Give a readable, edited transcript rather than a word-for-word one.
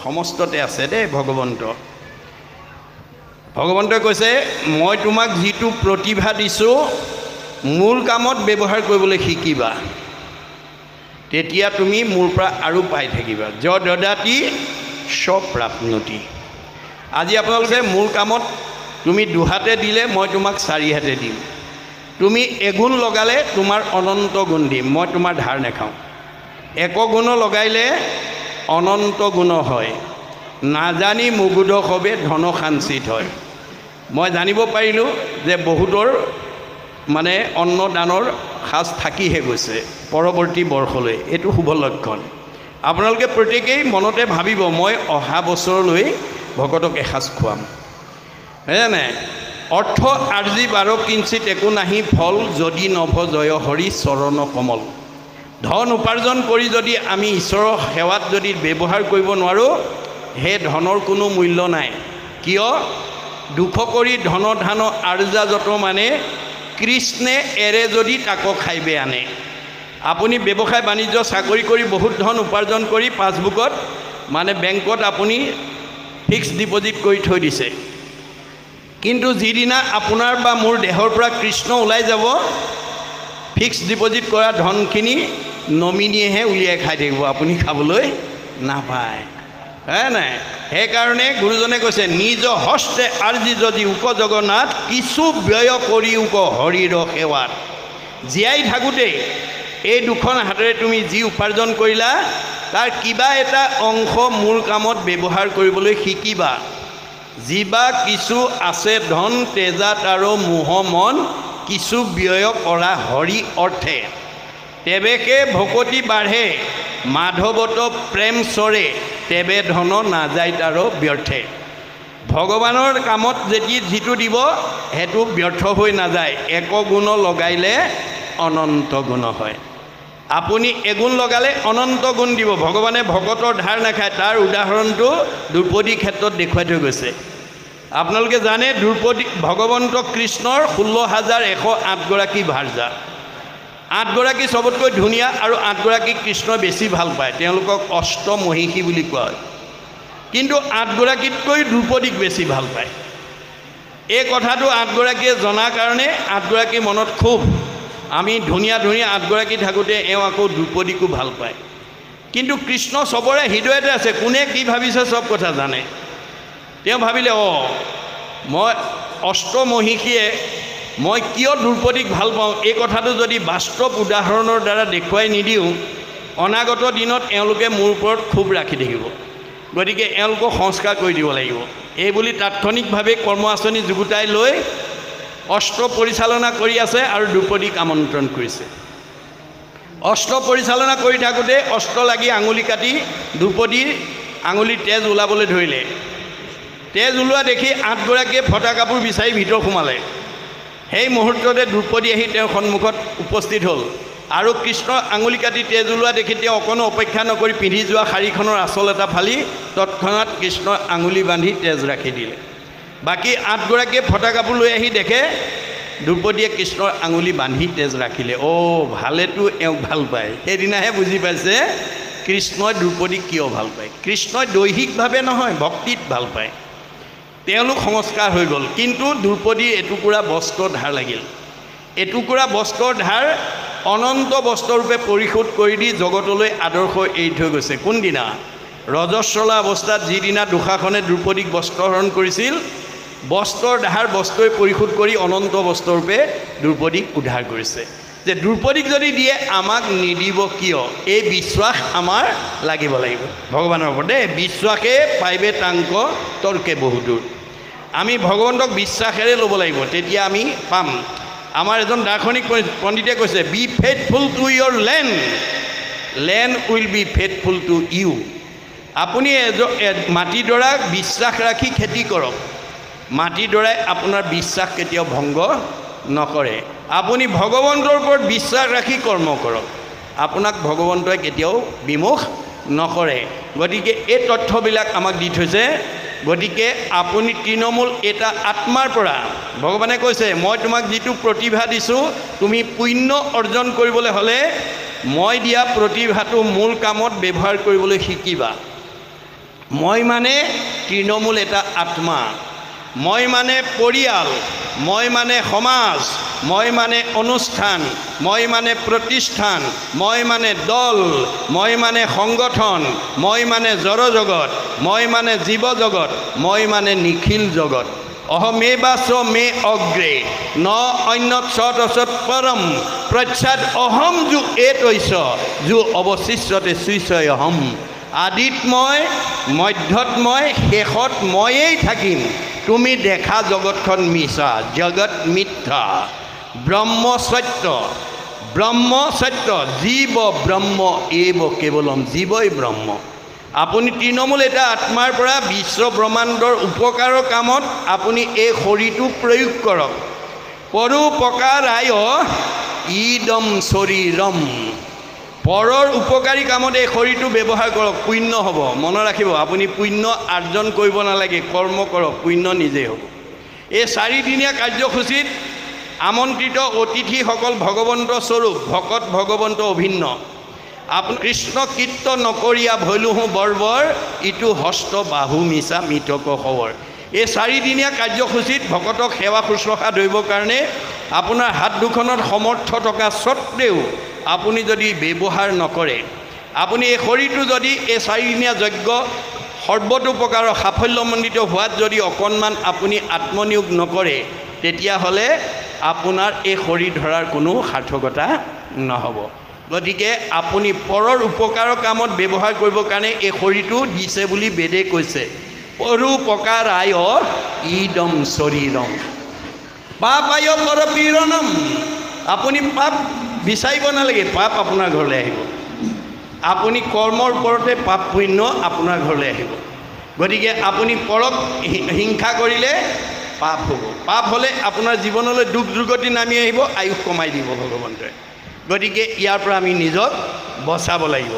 সমস্ততে আছে দেই ভগৱন্ত। ভগৱন্তই কৈছে মই তোমাক যিটো প্ৰতিভা দিছোঁ মূল কামত ব্যৱহাৰ কৰিবলৈ শিকিবা, তেতিয়া তুমি মোৰ পৰা আৰু পাই থাকিবা। য দদাতি স্বপ্ৰাপ্নতি। আজি আপোনালোকে মূল কামত তুমি দুহাতে দিলে মই তোমাক চাৰি হাতে দিম, তুমি এগুণ লগালে তোমাৰ অনন্ত গুণ দিম, মই তোমাৰ ধাৰ নেখাওঁ। এক গুণ লগাইলে অনন্ত গুণ হয়, নাজানি মুগুদ সবে ধন সাঞ্চিত হয়। মই জানিব পাৰিলোঁ যে বহুতৰ মানে অন্নদানৰ সাজ থাকিহে গৈছে পৰৱৰ্তী বৰ্ষলৈ, এইটো শুভ লক্ষণ। আপোনালোকে প্ৰত্যেকেই মনতে ভাবিব মই অহা বছৰলৈ ভকতক এসাঁজ খুৱাম, হয়নে? অৰ্থ আৰ্জি বাৰ কিঞ্চিত একো নাহি ফল, যদি নভ জয় হৰি চৰণ কমল। ধন উপাৰ্জন কৰি যদি আমি ঈশ্বৰৰ সেৱাত যদি ব্যৱহাৰ কৰিব নোৱাৰোঁ, সেই ধনৰ কোনো মূল্য নাই। কিয়? দুখ কৰি ধন ধান আৰ্জা যত মানে, কৃষ্ণে এৰে যদি তাকো খাইবে আনে। আপুনি ব্যৱসায় বাণিজ্য চাকৰি কৰি বহুত ধন উপাৰ্জন কৰি পাছবুকত মানে বেংকত আপুনি ফিক্সড ডিপজিট কৰি থৈ দিছে, কিন্তু যিদিনা আপোনাৰ বা মোৰ দেহৰ পৰা কৃষ্ণ ওলাই যাব, ফিক্সড ডিপজিট কৰা ধনখিনি নমিনীয়েহে উলিয়াই খাই থাকিব, আপুনি খাবলৈ নাপায়, হয় নাই? সেইকাৰণে গুৰুজনে কৈছে নিজ হস্তে আৰ্জি যদি উক জগন্নাথ, কিছু ব্যয় কৰি উক হৰিৰ সেৱাত। জীয়াই থাকোঁতেই এই দুখন হাতেৰে তুমি যি উপাৰ্জন কৰিলা তাৰ কিবা এটা অংশ মূল কামত ব্যৱহাৰ কৰিবলৈ শিকিবা। যিবা কিছু আছে ধন তেজাত আৰু মোহ মন, কিছু ব্যয় কৰা হৰি অৰ্থে। তেবেকে ভকতি বাঢ়ে মাধৱত প্ৰেম চৰে, তেবে ধন নাযায় তাৰ ব্যৰ্থে। ভগৱানৰ কামত যদি যিটো দিব সেইটো ব্যৰ্থ হৈ নাযায়, এক গুণ লগাইলে অনন্ত গুণ হয়। আপুনি এগুণ লগালে অনন্ত গুণ দিব। ভগৱানে ভকতৰ ধাৰ নাখায়, তাৰ উদাহৰণটো দ্ৰৌপদীৰ ক্ষেত্ৰত দেখুৱাই থৈ গৈছে। আপোনালোকে জানে দ্ৰৌপদী ভগৱন্ত কৃষ্ণৰ 16,108গৰাকী ভাৰ্যা, 8গৰাকী চবতকৈ ধুনীয়া আৰু 8গৰাকী কৃষ্ণই বেছি ভাল পায়, তেওঁলোকক অষ্টমহিষী বুলি কোৱা হয়। কিন্তু 8গৰাকীতকৈ দ্ৰৌপদীক বেছি ভাল পায়। এই কথাটো 8গৰাকীয়ে জনাৰ কাৰণে 8গৰাকীৰ মনত খুব, আমি ধুনীয়া ধুনীয়া 8গৰাকী থাকোঁতে এওঁ আকৌ দ্ৰৌপদীকো ভাল পায়। কিন্তু কৃষ্ণ চবৰে হৃদয়তে আছে, কোনে কি ভাবিছে চব কথা জানে। তেওঁ ভাবিলে মই অষ্টমহিষীয়ে মই কিয় দ্ৰৌপদীক ভাল পাওঁ, এই কথাটো যদি বাস্তৱ উদাহৰণৰ দ্বাৰা দেখুৱাই নিদিওঁ, অনাগত দিনত এওঁলোকে মোৰ ওপৰত ক্ষোভ ৰাখি থাকিব। গতিকে এওঁলোকক সংস্কাৰ কৰি দিব লাগিব। এই বুলি তাৎক্ষণিকভাৱে কৰ্ম আঁচনি যুগুতাই লৈ অস্ত্ৰ পৰিচালনা কৰি আছে আৰু দ্ৰৌপদীক আমন্ত্ৰণ কৰিছে। অস্ত্ৰ পৰিচালনা কৰি থাকোঁতে অস্ত্ৰ লাগি আঙুলি কাটি দ্ৰৌপদীৰ আঙুলিৰ তেজ ওলাবলৈ ধৰিলে। তেজ ওলোৱা দেখি 8গৰাকীয়ে ফটা কাপোৰ বিচাৰি ভিতৰ সোমালে। সেই মুহূৰ্ততে দ্ৰৌপদী আহি তেওঁৰ সন্মুখত উপস্থিত হ'ল আৰু কৃষ্ণৰ আঙুলি কাটি তেজ ওলোৱা দেখি তেওঁ অকণো অপেক্ষা নকৰি পিন্ধি যোৱা শাৰীখনৰ আঁচল এটা ফালি তৎক্ষণাত কৃষ্ণৰ আঙুলি বান্ধি তেজ ৰাখি দিলে। বাকী 8গৰাকীয়ে ফটা কাপোৰ লৈ আহি দেখে দ্ৰৌপদীয়ে কৃষ্ণৰ আঙুলি বান্ধি তেজ ৰাখিলে। ভালেতো এওঁক ভাল পায়। সেইদিনাহে বুজি পাইছে কৃষ্ণই দ্ৰৌপদীক কিয় ভাল পায়। কৃষ্ণই দৈহিকভাৱে নহয়, ভক্তিত ভাল পায়। তেওঁলোক সংস্কাৰ হৈ গ'ল, কিন্তু দ্ৰৌপদীৰ এটুকুৰা বস্ত্ৰ ধাৰ লাগিল। এটুকুৰা বস্ত্ৰৰ ধাৰ অনন্ত বস্ত্ৰৰূপে পৰিশোধ কৰি দি জগতলৈ আদৰ্শ এৰি থৈ গৈছে। কোনদিনা? ৰজস্বলা অৱস্থাত যিদিনা দুঃশাসনে দ্ৰৌপদীক বস্ত্ৰহৰণ কৰিছিল, বস্ত্ৰৰ ধাৰ বস্ত্ৰই পৰিশোধ কৰি অনন্ত বস্ত্ৰৰূপে দ্ৰৌপদীক উদ্ধাৰ কৰিছে। যে দ্ৰৌপদীক যদি দিয়ে আমাক নিদিব কিয়, এই বিশ্বাস আমাৰ লাগিব লাগিব ভগৱানৰ ওপৰত দেই। বিশ্বাসে পাইবে তাংক তৰ্কে বহুদূৰ। আমি ভগৱন্তক বিশ্বাসেৰে ল'ব লাগিব, তেতিয়া আমি পাম। আমাৰ এজন দাৰ্শনিক পণ্ডিতে কৈছে be faithful to your land will be faithful to you. আপুনি মাটিডৰাক বিশ্বাস ৰাখি খেতি কৰক, মাটিডৰাই আপোনাৰ বিশ্বাস কেতিয়াও ভংগ নকৰে। আপুনি ভগৱন্তৰ ওপৰত বিশ্বাস ৰাখি কৰ্ম কৰক, আপোনাক ভগৱন্তই কেতিয়াও বিমুখ নকৰে। গতিকে এই তথ্যবিলাক আমাক দি থৈছে। গতিকে আপুনি তৃণমূল এটা আত্মাৰ পৰা ভগৱানে কৈছে মই তোমাক যিটো প্ৰতিভা দিছোঁ, তুমি পুণ্য অৰ্জন কৰিবলৈ হ'লে মই দিয়া প্ৰতিভাটো মূল কামত ব্যৱহাৰ কৰিবলৈ শিকিবা। মই মানে তৃণমূল এটা আত্মা, মই মানে পৰিয়াল, মই মানে সমাজ, মই মানে অনুষ্ঠান, মই মানে প্ৰতিষ্ঠান, মই মানে দল, মই মানে সংগঠন, মই মানে জড়জগত, মই মানে জীৱ জগত, মই মানে নিখিল জগত। অহমেবাচ মে অগ্ৰে ন অন্যত সতসৎ পৰম প্ৰচ্ছাদ অহম যো এতৈছ যো অৱশিষ্টতে সুইচয় অহম। আদিত মই, মধ্যত মই, শেষত ময়েই থাকিম। তুমি দেখা জগতখন মিছা, জগত মিথ্যা। ব্ৰহ্ম সত্য, ব্ৰহ্ম সত্য, জীৱ ব্ৰহ্ম এব কেৱলম, জীৱই ব্ৰহ্ম। আপুনি তৃণমূল এটা আত্মাৰ পৰা বিশ্ব ব্ৰহ্মাণ্ডৰ উপকাৰৰ কামত আপুনি এই শৰীৰটো প্ৰয়োগ কৰক। পৰোপকাৰায় ইদম শৰীৰম, পৰৰ উপকাৰী কামত এই শৰীৰটো ব্যৱহাৰ কৰক, পুণ্য হ'ব। মনত ৰাখিব, আপুনি পুণ্য আৰ্জন কৰিব নালাগে, কৰ্ম কৰক, পুণ্য নিজেই হ'ব। এই 4 দিনীয়া কাৰ্যসূচীত আমন্ত্ৰিত অতিথিসকল ভগৱন্ত স্বৰূপ, ভকত ভগৱন্ত অভিন্ন। আপুনি কৃষ্ণ কীৰ্ত নকৰিয়া ভৈলোহো বৰ্বৰ, ইটো হস্ত বাহু মিছা মৃতক খবৰ। এই 4 দিনীয়া কাৰ্যসূচীত ভকতক সেৱা শুশ্ৰূষা ধৰিবৰ কাৰণে আপোনাৰ হাত দুখনত সমৰ্থ থকা স্বত্বেও আপুনি যদি ব্যৱহাৰ নকৰে, আপুনি এই শৰীৰটো যদি এই 4 দিনীয়া যজ্ঞ সৰ্বতোপ্ৰকাৰৰ সাফল্যমণ্ডিত হোৱাত যদি অকণমান আপুনি আত্মনিয়োগ নকৰে, তেতিয়াহ'লে আপোনাৰ এই শৰীৰ ধৰাৰ কোনো সাৰ্থকতা নহ'ব। গতিকে আপুনি পৰৰ উপকাৰৰ কামত ব্যৱহাৰ কৰিবৰ কাৰণে এই শৰীৰটো দিছে বুলি বেদে কৈছে। পৰোপকাৰায় ইদম শৰীৰম পাপায় পৰপীড়নম। আপুনি পাপ বিচাৰিব নালাগে, পাপ আপোনাৰ ঘৰলৈ আহিব। আপুনি কৰ্মৰ ওপৰতে পাপ পুণ্য আপোনাৰ ঘৰলৈ আহিব। গতিকে আপুনি পৰক হিংসা কৰিলে পাপ হ'ব। পাপ হ'লে আপোনাৰ জীৱনলৈ দুখ দুৰ্গতি নামি আহিব, আয়ুস কমাই দিব ভগৱন্তই। গতিকে ইয়াৰ পৰা আমি নিজক বচাব লাগিব।